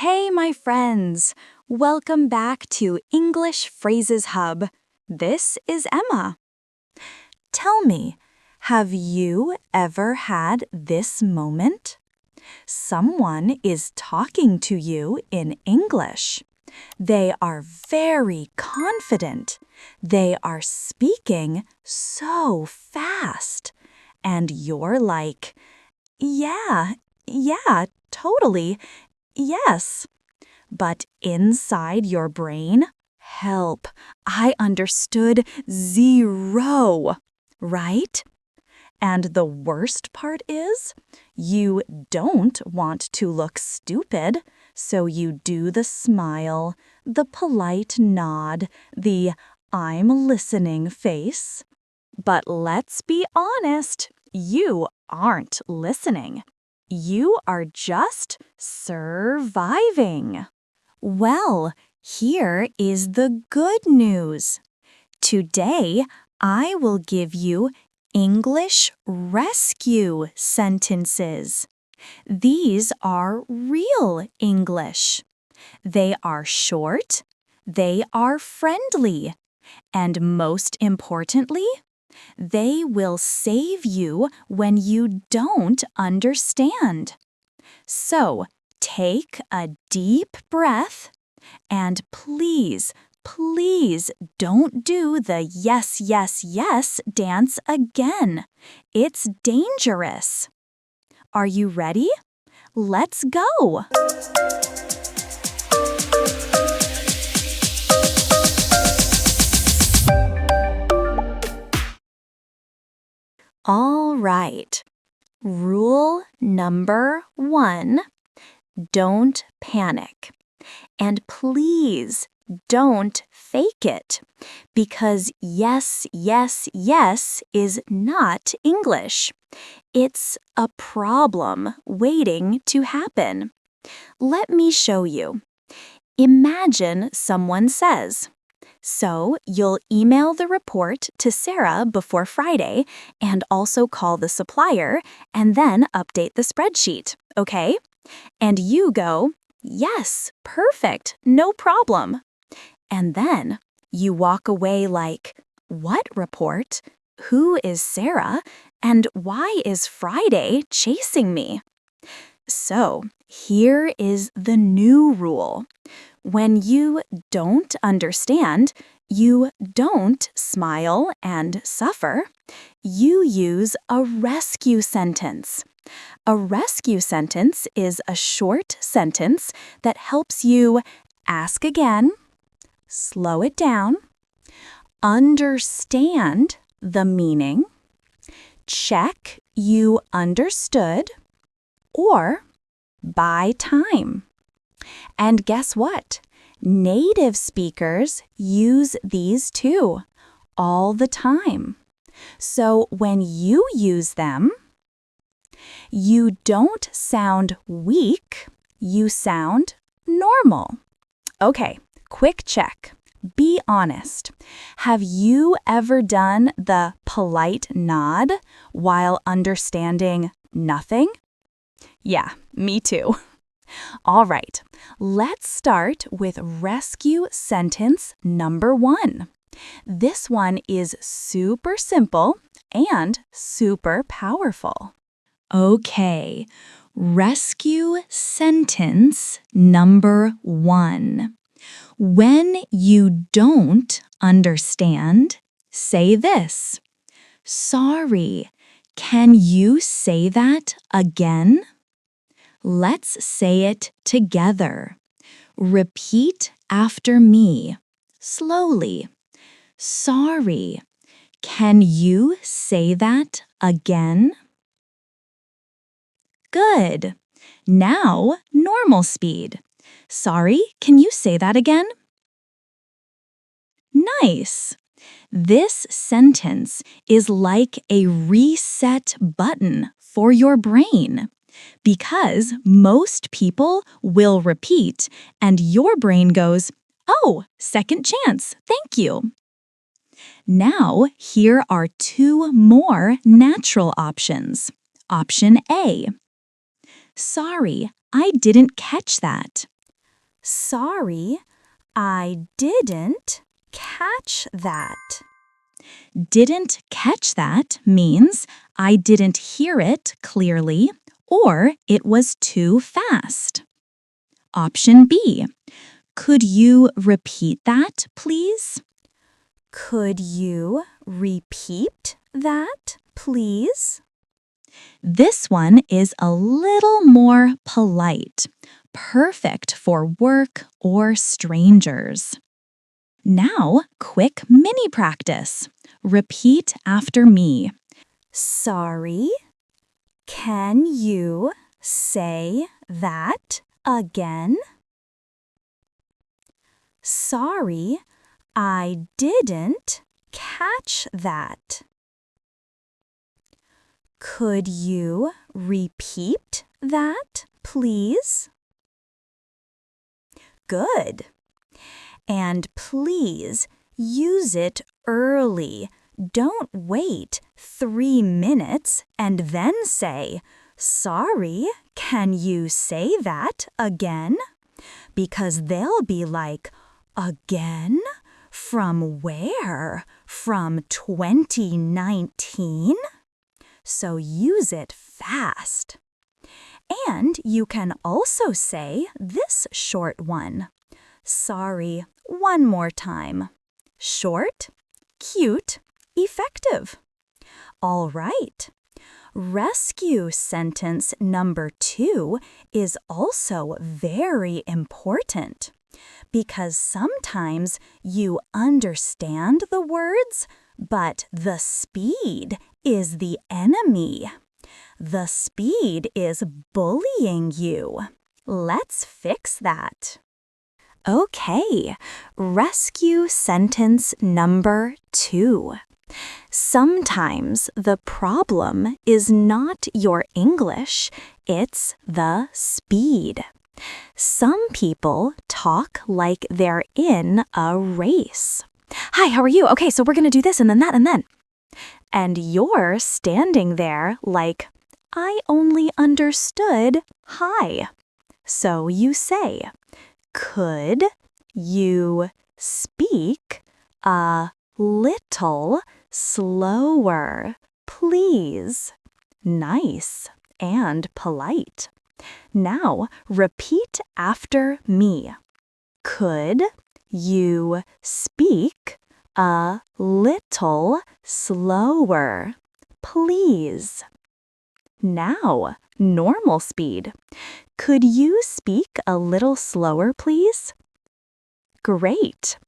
Hey, my friends! Welcome back to English Phrases Hub. This is Emma. Tell me, have you ever had this moment? Someone is talking to you in English. They are very confident. They are speaking so fast. And you're like, yeah, totally. Yes. But inside your brain, help, I understood 0, right? And the worst part is, you don't want to look stupid, so you do the smile, the polite nod, the I'm listening face. But let's be honest, you aren't listening. You are just surviving. Well, here is the good news. Today, I will give you English rescue sentences. These are real English. They are short, they are friendly, and most importantly, they will save you when you don't understand. So, take a deep breath and please don't do the yes, yes, yes dance again. It's dangerous. Are you ready? Let's go! All right. Rule number 1, don't panic. And please don't fake it, because yes, yes, yes is not English. It's a problem waiting to happen. Let me show you. Imagine someone says, so you'll email the report to Sarah before Friday and also call the supplier and then update the spreadsheet, okay? And you go, yes, perfect, no problem. And then you walk away like, what report? Who is Sarah? And why is Friday chasing me? So here is the new rule. When you don't understand, you don't smile and suffer. You use a rescue sentence. A rescue sentence is a short sentence that helps you ask again, slow it down, understand the meaning, check you understood, or buy time. And guess what? Native speakers use these too, all the time. So when you use them, you don't sound weak, you sound normal. Okay, quick check. Be honest. Have you ever done the polite nod while understanding nothing? Yeah, me too. All right, let's start with rescue sentence number 1. This one is super simple and super powerful. Okay, rescue sentence number 1. When you don't understand, say this. Sorry, can you say that again? Let's say it together. Repeat after me, slowly. Sorry, can you say that again? Good. Now, normal speed. Sorry, can you say that again? Nice. This sentence is like a reset button for your brain, because most people will repeat and your brain goes, oh, second chance, thank you. Now, here are 2 more natural options. Option A. Sorry, I didn't catch that. Sorry, I didn't catch that. Didn't catch that means I didn't hear it clearly or it was too fast. Option B. Could you repeat that, please? Could you repeat that, please? This one is a little more polite, perfect for work or strangers. Now, quick mini practice. Repeat after me. Sorry, can you say that again? Sorry, I didn't catch that. Could you repeat that, please? Good. And please use it early. Don't wait 3 minutes and then say, "Sorry, can you say that again?" Because they'll be like, "Again? From where? From 2019? So use it fast. And you can also say this short one. Sorry, one more time. Short, cute, effective. All right. Rescue sentence number 2 is also very important because sometimes you understand the words, but the speed is the enemy. The speed is bullying you. Let's fix that. Okay, rescue sentence number 2. Sometimes the problem is not your English, it's the speed. Some people talk like they're in a race. Hi, how are you? Okay, so we're going to do this and then that and then. And you're standing there like, I only understood hi. So you say, could you speak a little slower, please? Nice and polite. Now repeat after me. Could you speak a little slower, please? Now, normal speed. Could you speak a little slower, please? Great.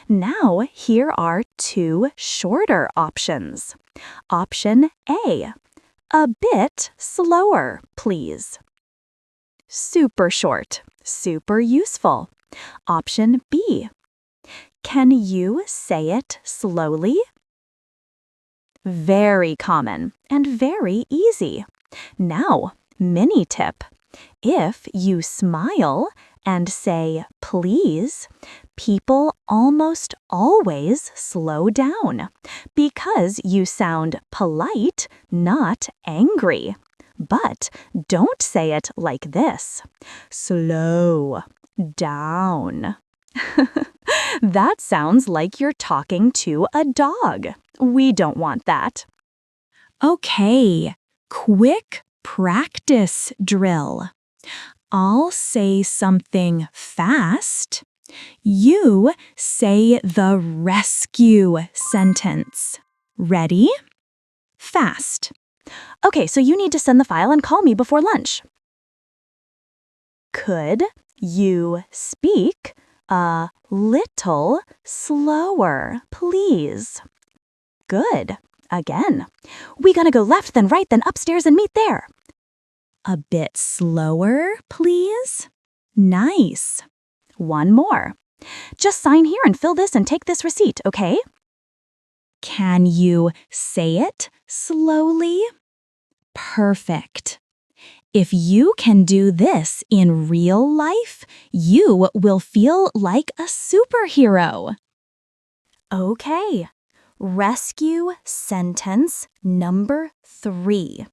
Now, here are 2 shorter options. Option A, a bit slower, please. Super short, super useful. Option B, can you say it slowly? Very common and very easy. Now, mini tip. If you smile and say please, people almost always slow down because you sound polite, not angry. But don't say it like this. Slow down. That sounds like you're talking to a dog. We don't want that. Okay, quick practice drill. I'll say something fast. You say the rescue sentence. Ready? Fast. Okay, so you need to send the file and call me before lunch. Could you speak a little slower, please? Good. Again. We gonna go left, then right, then upstairs and meet there. A bit slower, please? Nice. One more. Just sign here and fill this and take this receipt, okay? Can you say it slowly? Perfect. If you can do this in real life, you will feel like a superhero. Okay. Rescue sentence number 3.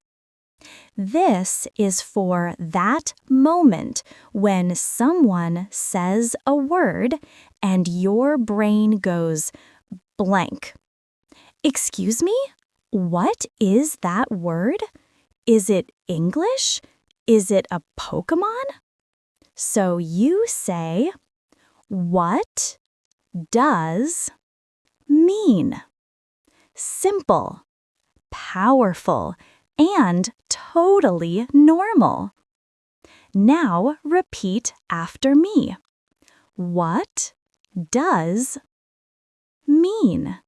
This is for that moment when someone says a word and your brain goes blank. Excuse me? What is that word? Is it English? Is it a Pokemon? So you say, what does mean? Simple, powerful, and totally normal. Now repeat after me. What does mean?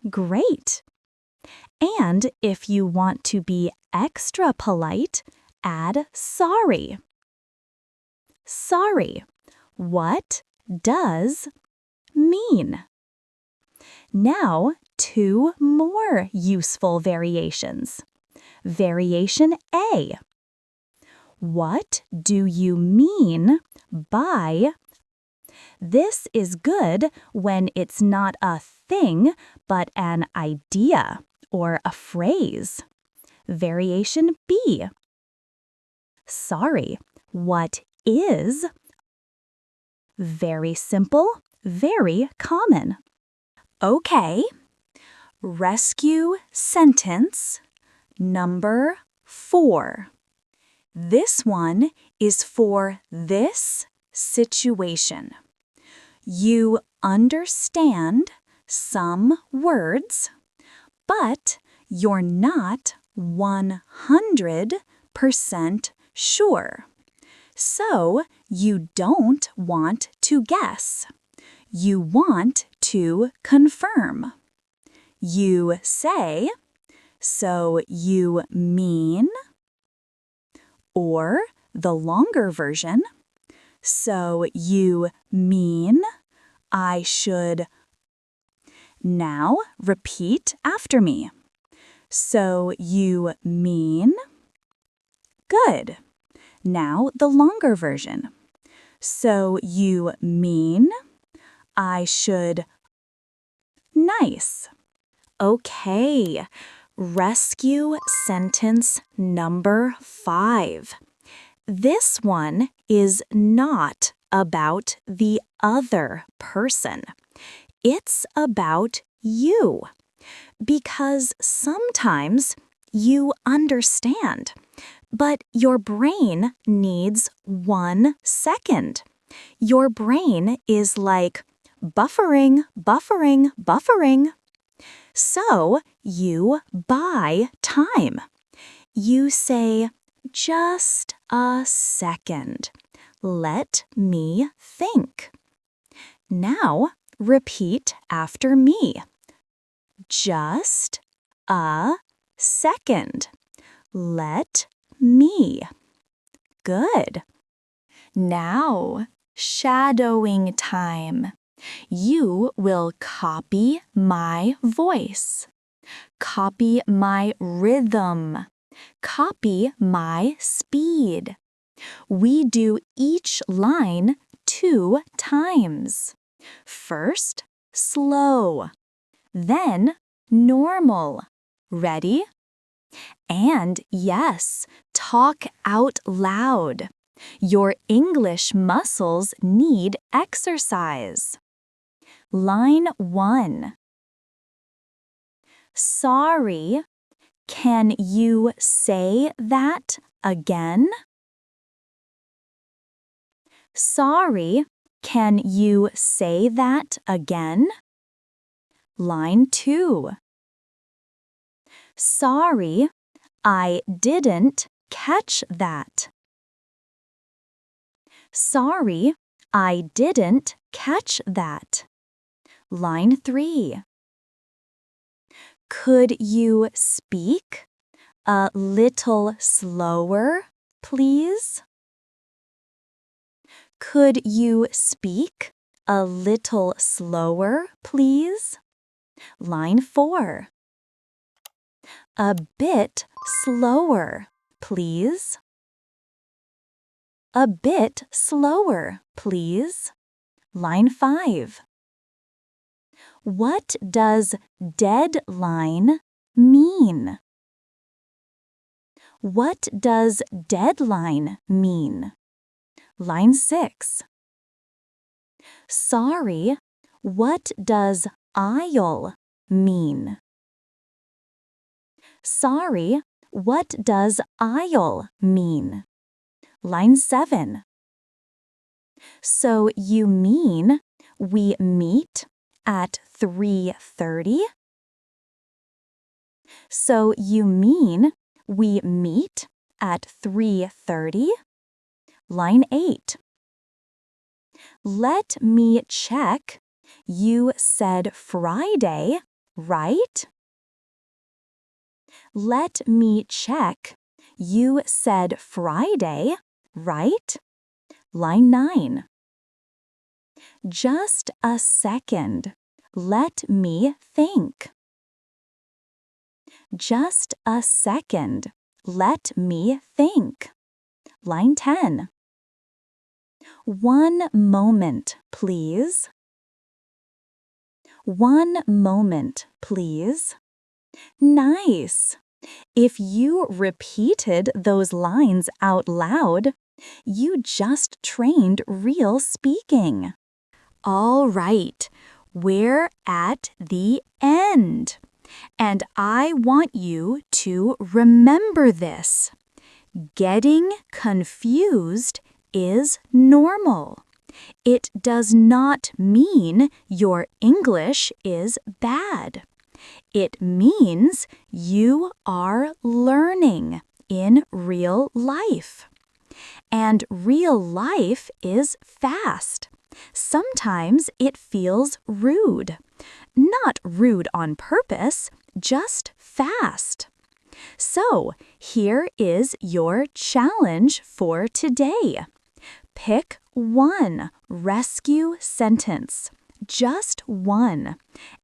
Great. And if you want to be extra polite, add sorry. Sorry. What does mean? Now, 2 more useful variations. Variation A. What do you mean by? This is good when it's not a thing, but an idea or a phrase. Variation B. Sorry, what is? Very simple, very common. Okay. Rescue sentence number 4. This one is for this situation. You understand some words, but you're not 100% sure. So you don't want to guess. You want to confirm. You say, so you mean, or the longer version, so you mean I should. Now repeat after me. So you mean. Good. Now the longer version. So you mean I should. Nice. Okay. Rescue sentence number 5. This one is not about the other person. It's about you. Because sometimes you understand, but your brain needs 1 second. Your brain is like buffering, buffering, buffering. So you buy time. You say, just a second. Let me think. Now repeat after me. Just a second. Let me. Good. Now, shadowing time. You will copy my voice. Copy my rhythm. Copy my speed. We do each line 2 times. First, slow. Then, normal. Ready? And yes, talk out loud. Your English muscles need exercise. Line 1. Sorry, can you say that again? Sorry, can you say that again? Line 2. Sorry, I didn't catch that. Sorry, I didn't catch that. Line 3. Could you speak a little slower, please? Could you speak a little slower, please? Line 4. A bit slower, please. A bit slower, please. Line 5. What does deadline mean? What does deadline mean? Line 6. Sorry, what does aisle mean? Sorry, what does aisle mean? Line 7. So you mean we meet at 3:30? So you mean we meet at 3:30? Line 8. Let me check. You said Friday, right? Let me check. You said Friday, right? Line 9. Just a second. Let me think. Just a second. Let me think. Line 10. 1 moment, please. 1 moment, please. Nice. If you repeated those lines out loud, you just trained real speaking. All right, we're at the end. And I want you to remember this. Getting confused is normal. It does not mean your English is bad. It means you are learning in real life. And real life is fast. Sometimes it feels rude. Not rude on purpose, just fast. So, here is your challenge for today. Pick one rescue sentence, just one,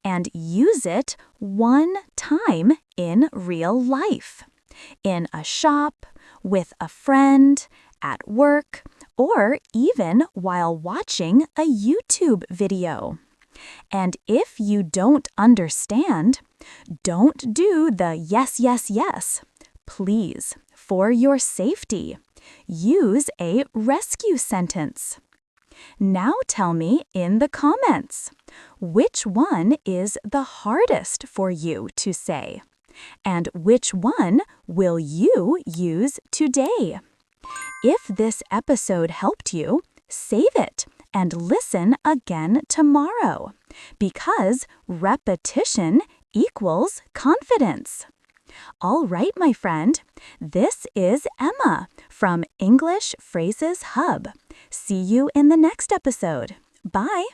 and use it one time in real life. In a shop, with a friend, at work, or even while watching a YouTube video. And if you don't understand, don't do the yes, yes, yes. Please, for your safety, use a rescue sentence. Now tell me in the comments, which one is the hardest for you to say? And which one will you use today? If this episode helped you, save it and listen again tomorrow, because repetition equals confidence. All right, my friend, this is Emma from English Phrases Hub. See you in the next episode. Bye.